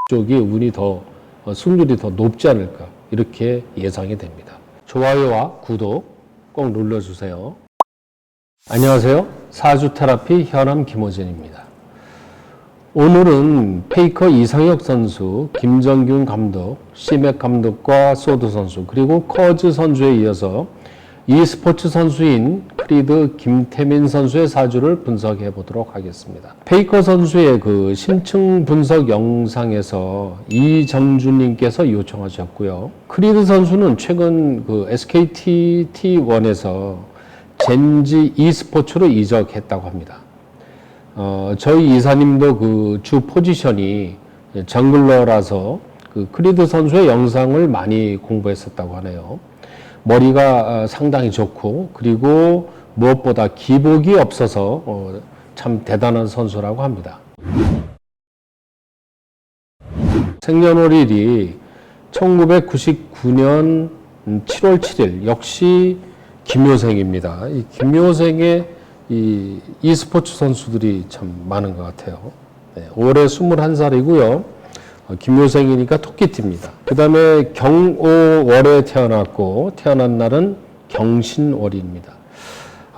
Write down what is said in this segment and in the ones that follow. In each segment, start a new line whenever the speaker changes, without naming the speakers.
쪽이 운이 더 승률이 더 높지 않을까 이렇게 예상이 됩니다. 좋아요와 구독 꼭 눌러주세요. 안녕하세요. 사주 테라피 현암 김호진입니다. 오늘은 페이커 이상혁 선수, 김정균 감독, 시맥 감독과 소드 선수, 그리고 커즈 선수에 이어서 e스포츠 선수인 크리드 김태민 선수의 사주를 분석해 보도록 하겠습니다. 페이커 선수의 그 심층 분석 영상에서 이정준님께서 요청하셨고요. 크리드 선수는 최근 그 SKT T1에서 젠지 e스포츠로 이적했다고 합니다. 저희 이사님도 그 주 포지션이 정글러라서 그 크리드 선수의 영상을 많이 공부했었다고 하네요. 머리가 상당히 좋고, 그리고 무엇보다 기복이 없어서 참 대단한 선수라고 합니다. 생년월일이 1999년 7월 7일, 역시 김효생입니다. 이 김효생의 이 e스포츠 선수들이 참 많은 것 같아요. 네, 올해 21살이고요. 김효생이니까 토끼띠입니다. 그 다음에 경오월에 태어났고, 태어난 날은 경신월입니다.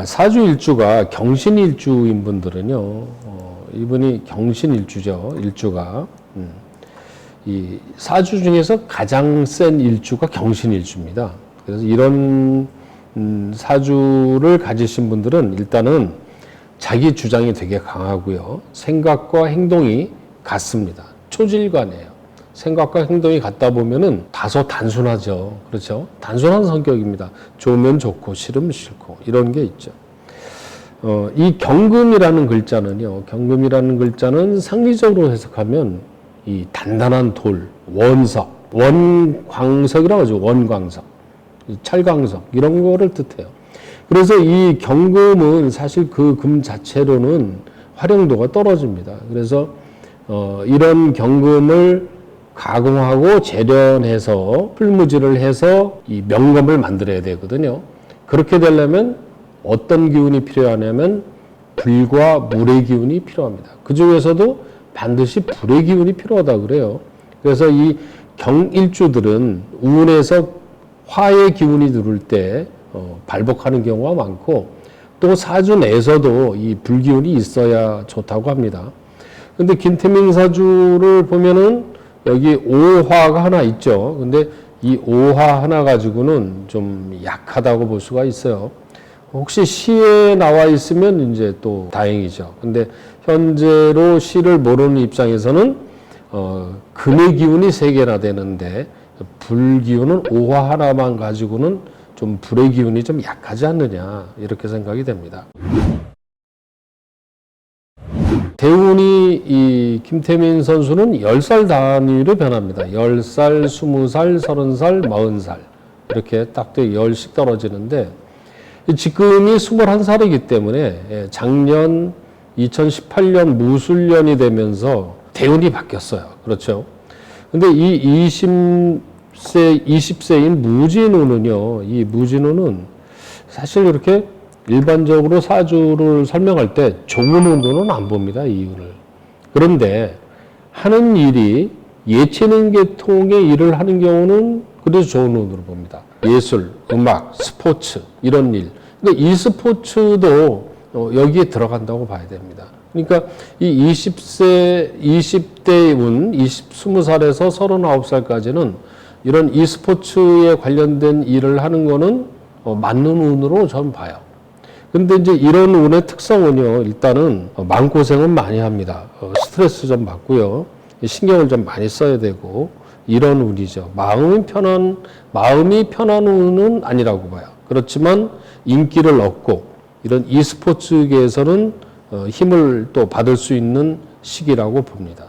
사주일주가 경신일주인 분들은요, 이분이 경신일주죠, 일주가. 이 사주 중에서 가장 센 일주가 경신일주입니다. 그래서 이런 사주를 가지신 분들은 일단은 자기 주장이 되게 강하고요. 생각과 행동이 같습니다. 초질관이에요. 생각과 행동이 같다 보면은 다소 단순하죠. 그렇죠? 단순한 성격입니다. 좋으면 좋고 싫으면 싫고 이런 게 있죠. 이 경금이라는 글자는요. 경금이라는 글자는 상리적으로 해석하면 이 단단한 돌, 원석, 원광석이라고 하죠. 원광석, 철광석 이런 거를 뜻해요. 그래서 이 경금은 사실 그 금 자체로는 활용도가 떨어집니다. 그래서 이런 경금을 가공하고 재련해서 풀무질을 해서 이 명금을 만들어야 되거든요. 그렇게 되려면 어떤 기운이 필요하냐면 불과 물의 기운이 필요합니다. 그 중에서도 반드시 불의 기운이 필요하다 그래요. 그래서 이 경일주들은 운에서 화의 기운이 들어올 때 발복하는 경우가 많고, 또 사주 내에서도 이 불기운이 있어야 좋다고 합니다. 근데 김태민 사주를 보면은 여기 오화가 하나 있죠. 근데 이 오화 하나 가지고는 좀 약하다고 볼 수가 있어요. 혹시 시에 나와 있으면 이제 또 다행이죠. 근데 현재로 시를 모르는 입장에서는 금의 기운이 3개나 되는데 불 기운은 오화 하나만 가지고는 좀 불의 기운이 좀 약하지 않느냐 이렇게 생각이 됩니다. 대운이 이 김태민 선수는 10살 단위로 변합니다. 10살, 20살, 30살, 40살 이렇게 딱 10씩 떨어지는데, 지금이 21살이기 때문에 작년 2018년 무술년이 되면서 대운이 바뀌었어요. 그렇죠? 근데 이 20세인 무진운은요, 이 무진운은 사실 이렇게 일반적으로 사주를 설명할 때 좋은 운으로는 안 봅니다, 이 운을. 그런데 하는 일이 예체능 계통의 일을 하는 경우는 그래서 좋은 운으로 봅니다. 예술, 음악, 스포츠 이런 일. 근데 e스포츠도 여기에 들어간다고 봐야 됩니다. 그러니까 이 20대 운, 20살에서 39살까지는 이런 e스포츠에 관련된 일을 하는 거는 맞는 운으로 저는 봐요. 근데 이제 이런 운의 특성은요, 일단은 마음고생은 많이 합니다. 스트레스 좀 받고요. 신경을 좀 많이 써야 되고, 이런 운이죠. 마음이 편한 운은 아니라고 봐요. 그렇지만 인기를 얻고, 이런 e스포츠계에서는 힘을 또 받을 수 있는 시기라고 봅니다.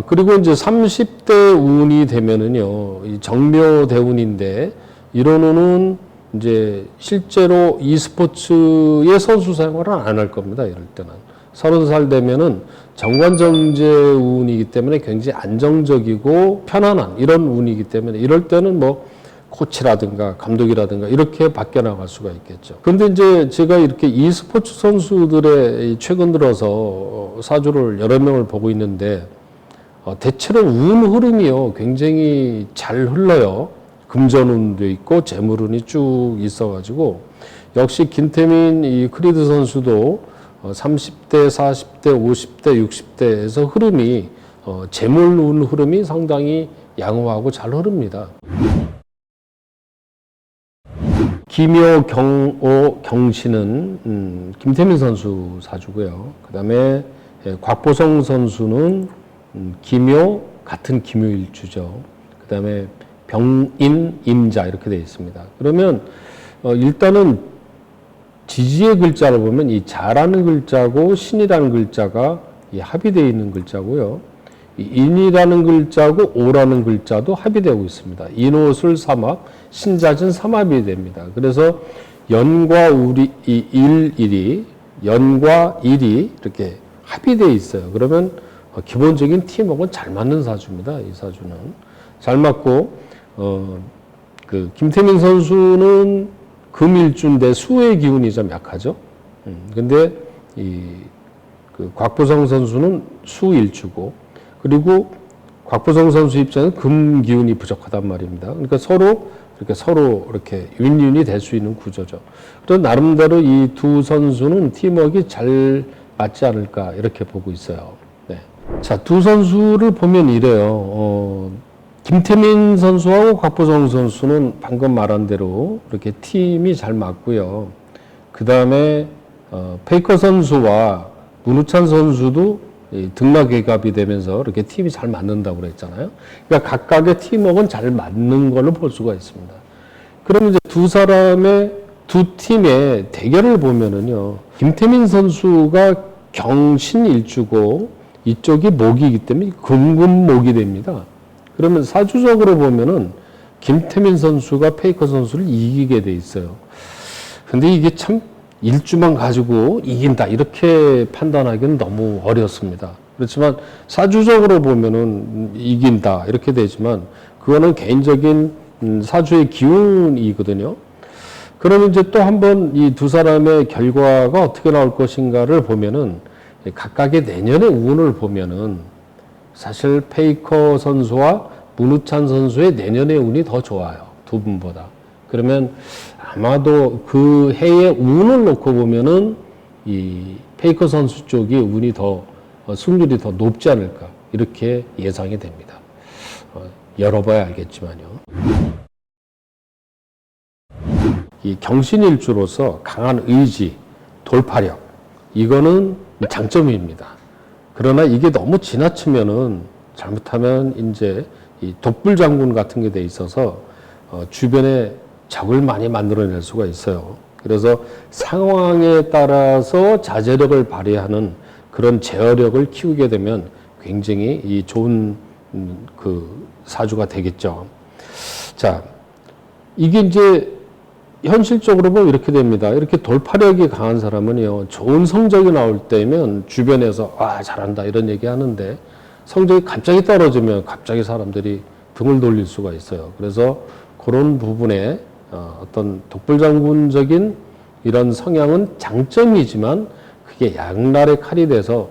그리고 이제 30대 운이 되면은요, 이 정묘대운인데, 이런 운은 이제 실제로 e스포츠의 선수 생활은 안 할 겁니다. 이럴 때는 30살 되면은 정관정제운이기 때문에 굉장히 안정적이고 편안한 이런 운이기 때문에 이럴 때는 뭐 코치라든가 감독이라든가 이렇게 바뀌어 나갈 수가 있겠죠. 그런데 이제 제가 이렇게 e스포츠 선수들의 최근 들어서 사주를 여러 명을 보고 있는데 대체로 운 흐름이요 굉장히 잘 흘러요. 금전운도 있고 재물운이 쭉 있어가지고 역시 김태민 이 크리드 선수도 30대, 40대, 50대, 60대에서 흐름이 재물운 흐름이 상당히 양호하고 잘 흐릅니다. 김효, 경오, 경신은 김태민 선수 사주고요. 그 다음에 곽보성 선수는 김효, 같은 김효일주죠. 그 다음에 병인, 임자 이렇게 되어 있습니다. 그러면 일단은 지지의 글자를 보면 이 자라는 글자고 신이라는 글자가 합의되어 있는 글자고요. 인이라는 글자고 오라는 글자도 합의되고 있습니다. 인오술 삼합, 신자진 삼합이 됩니다. 그래서 연과 우리, 일이, 연과 일이 이렇게 합의되어 있어요. 그러면 기본적인 팀워크는 잘 맞는 사주입니다. 이 사주는. 잘 맞고, 그, 김태민 선수는 금일주인데 수의 기운이 좀 약하죠. 근데 그 곽보성 선수는 수일주고, 그리고 곽보성 선수 입장에서 금 기운이 부족하단 말입니다. 그러니까 서로 이렇게 윈윈이 될 수 있는 구조죠. 그래서 나름대로 이 두 선수는 팀워크가 잘 맞지 않을까 이렇게 보고 있어요. 네. 자, 두 선수를 보면 이래요. 김태민 선수하고 곽보성 선수는 방금 말한 대로 이렇게 팀이 잘 맞고요. 그 다음에 페이커 선수와 문우찬 선수도 등락외갑이 되면서 이렇게 팀이 잘 맞는다고 그랬잖아요. 그러니까 각각의 팀워크는 잘 맞는 걸로 볼 수가 있습니다. 그러면 이제 두 사람의 두 팀의 대결을 보면은요, 김태민 선수가 경신일주고 이쪽이 목이기 때문에 금금목이 됩니다. 그러면 사주적으로 보면은 김태민 선수가 페이커 선수를 이기게 돼 있어요. 근데 이게 참 일주만 가지고 이긴다 이렇게 판단하기는 너무 어렵습니다. 그렇지만 사주적으로 보면은 이긴다 이렇게 되지만 그거는 개인적인 사주의 기운이거든요. 그러면 이제 또 한번 이 두 사람의 결과가 어떻게 나올 것인가를 보면은 각각의 내년의 운을 보면은 사실 페이커 선수와 문우찬 선수의 내년의 운이 더 좋아요. 두 분보다. 그러면 아마도 그 해의 운을 놓고 보면은 이 페이커 선수 쪽이 운이 더 승률이 더 높지 않을까 이렇게 예상이 됩니다. 열어봐야 알겠지만요. 이 경신일주로서 강한 의지, 돌파력 이거는 장점입니다. 그러나 이게 너무 지나치면은 잘못하면 이제 이 독불장군 같은 게 돼 있어서 주변에 적을 많이 만들어낼 수가 있어요. 그래서 상황에 따라서 자제력을 발휘하는 그런 제어력을 키우게 되면 굉장히 이 좋은 그 사주가 되겠죠. 자, 이게 이제 현실적으로 보면 이렇게 됩니다. 이렇게 돌파력이 강한 사람은요, 좋은 성적이 나올 때면 주변에서 아, 잘한다 이런 얘기 하는데 성적이 갑자기 떨어지면 갑자기 사람들이 등을 돌릴 수가 있어요. 그래서 그런 부분에 어떤 독불장군적인 이런 성향은 장점이지만 그게 양날의 칼이 돼서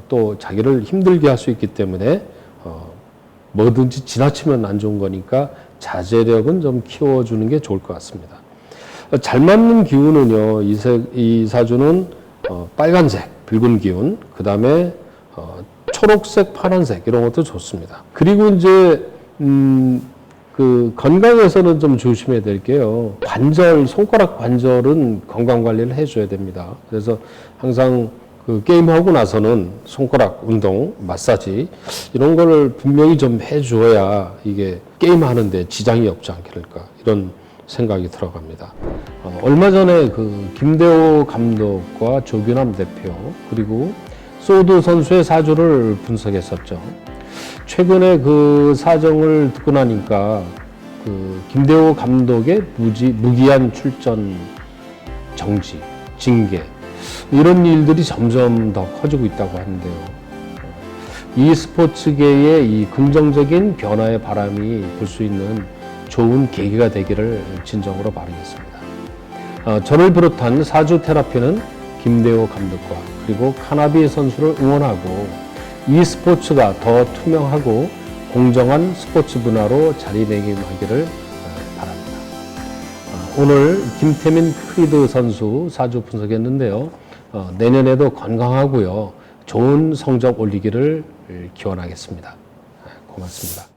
또 자기를 힘들게 할 수 있기 때문에 뭐든지 지나치면 안 좋은 거니까 자제력은 좀 키워주는 게 좋을 것 같습니다. 잘 맞는 기운은요, 이 사주는 빨간색, 붉은 기운, 그 다음에 초록색, 파란색 이런 것도 좋습니다. 그리고 이제 그 건강에서는 좀 조심해야 될 게요. 관절, 손가락 관절은 건강 관리를 해줘야 됩니다. 그래서 항상 그 게임하고 나서는 손가락 운동, 마사지 이런 거를 분명히 좀 해줘야 이게 게임하는데 지장이 없지 않겠을까 이런 생각이 들어갑니다. 얼마 전에 그 김대호 감독과 조규남 대표 그리고 소드 선수의 사주를 분석했었죠. 최근에 그 사정을 듣고 나니까 그 김대호 감독의 무기한 출전 정지, 징계 이런 일들이 점점 더 커지고 있다고 하는데요. 이 스포츠계의 이 긍정적인 변화의 바람이 불 수 있는 좋은 계기가 되기를 진정으로 바라겠습니다. 저를 비롯한 사주 테라피는 김대호 감독과 그리고 카나비 선수를 응원하고 e스포츠가 더 투명하고 공정한 스포츠 문화로 자리매김하기를 바랍니다. 오늘 김태민 프리드 선수 4주 분석했는데요. 내년에도 건강하고요. 좋은 성적 올리기를 기원하겠습니다. 고맙습니다.